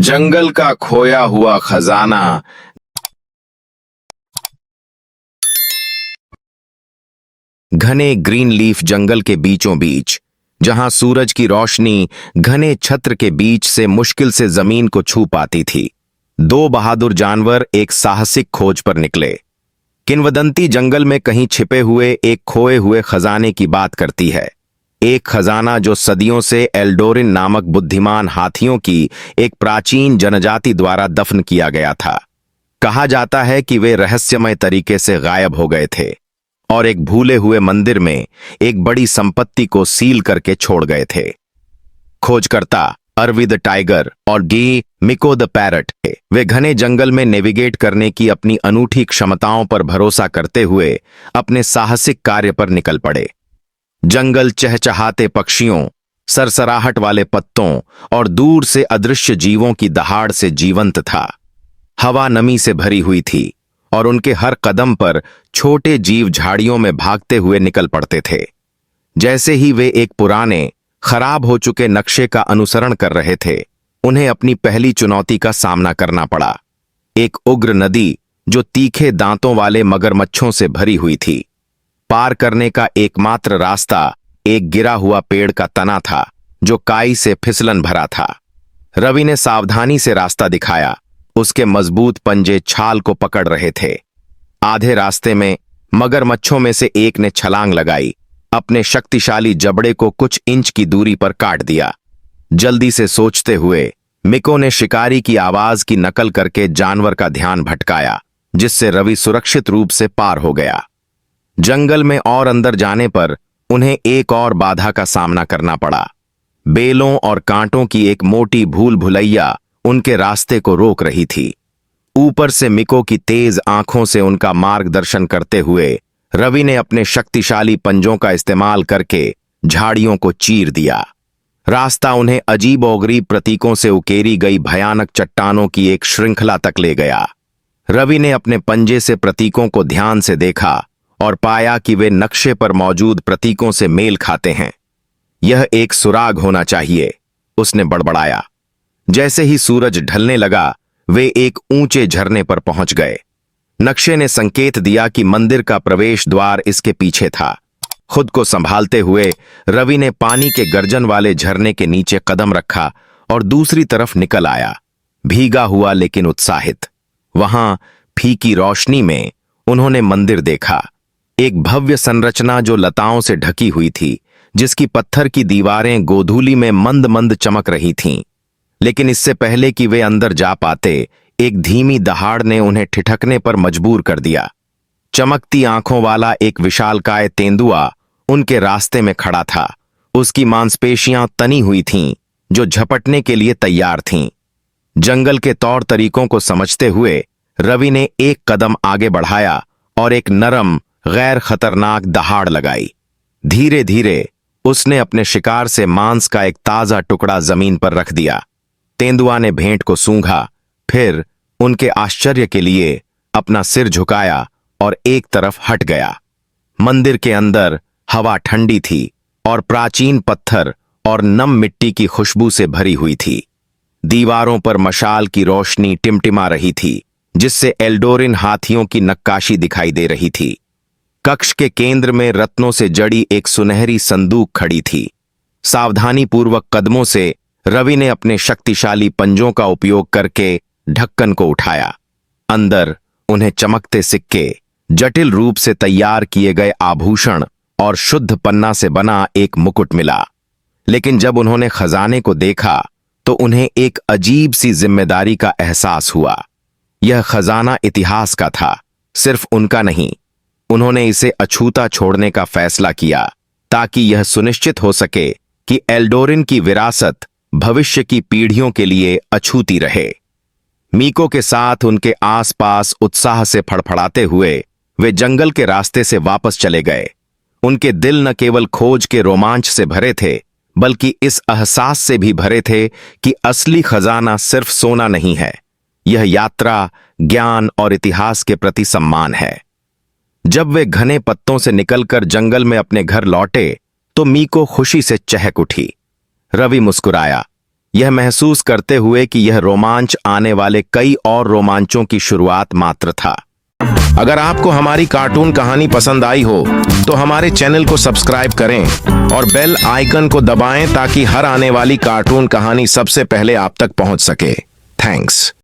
जंगल का खोया हुआ खजाना। घने ग्रीन लीफ जंगल के बीचों बीच, जहां सूरज की रोशनी घने छत्र के बीच से मुश्किल से जमीन को छू पाती थी, दो बहादुर जानवर एक साहसिक खोज पर निकले। किंवदंती जंगल में कहीं छिपे हुए एक खोए हुए खजाने की बात करती है। एक खजाना जो सदियों से एल्डोरिन नामक बुद्धिमान हाथियों की एक प्राचीन जनजाति द्वारा दफन किया गया था। कहा जाता है कि वे रहस्यमय तरीके से गायब हो गए थे और एक भूले हुए मंदिर में एक बड़ी संपत्ति को सील करके छोड़ गए थे। खोजकर्ता अरवी द टाइगर और गी मिको द पैरट थे। वे घने जंगल में नेविगेट करने की अपनी अनूठी क्षमताओं पर भरोसा करते हुए अपने साहसिक कार्य पर निकल पड़े। जंगल चहचहाते पक्षियों, सरसराहट वाले पत्तों और दूर से अदृश्य जीवों की दहाड़ से जीवंत था। हवा नमी से भरी हुई थी और उनके हर कदम पर छोटे जीव झाड़ियों में भागते हुए निकल पड़ते थे। जैसे ही वे एक पुराने, खराब हो चुके नक्शे का अनुसरण कर रहे थे, उन्हें अपनी पहली चुनौती का सामना करना पड़ा। एक उग्र नदी जो तीखे दांतों वाले मगरमच्छों से भरी हुई थी। पार करने का एकमात्र रास्ता एक गिरा हुआ पेड़ का तना था जो काई से फिसलन भरा था। रवि ने सावधानी से रास्ता दिखाया। उसके मजबूत पंजे छाल को पकड़ रहे थे। आधे रास्ते में मगरमच्छों में से एक ने छलांग लगाई, अपने शक्तिशाली जबड़े को कुछ इंच की दूरी पर काट दिया। जल्दी से सोचते हुए मिको ने शिकारी की आवाज की नकल करके जानवर का ध्यान भटकाया, जिससे रवि सुरक्षित रूप से पार हो गया। जंगल में और अंदर जाने पर उन्हें एक और बाधा का सामना करना पड़ा। बेलों और कांटों की एक मोटी भूल भुलैया उनके रास्ते को रोक रही थी। ऊपर से मिको की तेज आंखों से उनका मार्गदर्शन करते हुए रवि ने अपने शक्तिशाली पंजों का इस्तेमाल करके झाड़ियों को चीर दिया। रास्ता उन्हें अजीबोगरीब प्रतीकों से उकेरी गई भयानक चट्टानों की एक श्रृंखला तक ले गया। रवि ने अपने पंजे से प्रतीकों को ध्यान से देखा और पाया कि वे नक्शे पर मौजूद प्रतीकों से मेल खाते हैं। यह एक सुराग होना चाहिए, उसने बड़बड़ाया। जैसे ही सूरज ढलने लगा, वे एक ऊंचे झरने पर पहुंच गए। नक्शे ने संकेत दिया कि मंदिर का प्रवेश द्वार इसके पीछे था। खुद को संभालते हुए रवि ने पानी के गर्जन वाले झरने के नीचे कदम रखा और दूसरी तरफ निकल आया, भीगा हुआ लेकिन उत्साहित। वहां फीकी रोशनी में उन्होंने मंदिर देखा, एक भव्य संरचना जो लताओं से ढकी हुई थी, जिसकी पत्थर की दीवारें गोधूली में मंद मंद चमक रही थीं। लेकिन इससे पहले कि वे अंदर जा पाते, एक धीमी दहाड़ ने उन्हें ठिठकने पर मजबूर कर दिया। चमकती आंखों वाला एक विशालकाय तेंदुआ उनके रास्ते में खड़ा था। उसकी मांसपेशियां तनी हुई थीं, जो झपटने के लिए तैयार थीं। जंगल के तौर तरीकों को समझते हुए रवि ने एक कदम आगे बढ़ाया और एक नरम, गैर खतरनाक दहाड़ लगाई। धीरे धीरे उसने अपने शिकार से मांस का एक ताजा टुकड़ा जमीन पर रख दिया। तेंदुआ ने भेंट को सूंघा, फिर उनके आश्चर्य के लिए अपना सिर झुकाया और एक तरफ हट गया। मंदिर के अंदर हवा ठंडी थी और प्राचीन पत्थर और नम मिट्टी की खुशबू से भरी हुई थी। दीवारों पर मशाल की रोशनी टिमटिमा रही थी, जिससे एल्डोरिन हाथियों की नक्काशी दिखाई दे रही थी। कक्ष के केंद्र में रत्नों से जड़ी एक सुनहरी संदूक खड़ी थी। सावधानीपूर्वक कदमों से रवि ने अपने शक्तिशाली पंजों का उपयोग करके ढक्कन को उठाया। अंदर उन्हें चमकते सिक्के, जटिल रूप से तैयार किए गए आभूषण और शुद्ध पन्ना से बना एक मुकुट मिला। लेकिन जब उन्होंने खजाने को देखा तो उन्हें एक अजीब सी जिम्मेदारी का एहसास हुआ। यह खजाना इतिहास का था, सिर्फ उनका नहीं। उन्होंने इसे अछूता छोड़ने का फैसला किया ताकि यह सुनिश्चित हो सके कि एल्डोरिन की विरासत भविष्य की पीढ़ियों के लिए अछूती रहे। मीको के साथ उनके आसपास उत्साह से फड़फड़ाते हुए वे जंगल के रास्ते से वापस चले गए। उनके दिल न केवल खोज के रोमांच से भरे थे, बल्कि इस एहसास से भी भरे थे कि असली खजाना सिर्फ सोना नहीं है, यह यात्रा, ज्ञान और इतिहास के प्रति सम्मान है। जब वे घने पत्तों से निकलकर जंगल में अपने घर लौटे तो मीको खुशी से चहक उठी। रवि मुस्कुराया। यह महसूस करते हुए कि यह रोमांच आने वाले कई और रोमांचों की शुरुआत मात्र था। अगर आपको हमारी कार्टून कहानी पसंद आई हो तो हमारे चैनल को सब्सक्राइब करें और बेल आइकन को दबाएं ताकि हर आने वाली कार्टून कहानी सबसे पहले आप तक पहुंच सके। थैंक्स।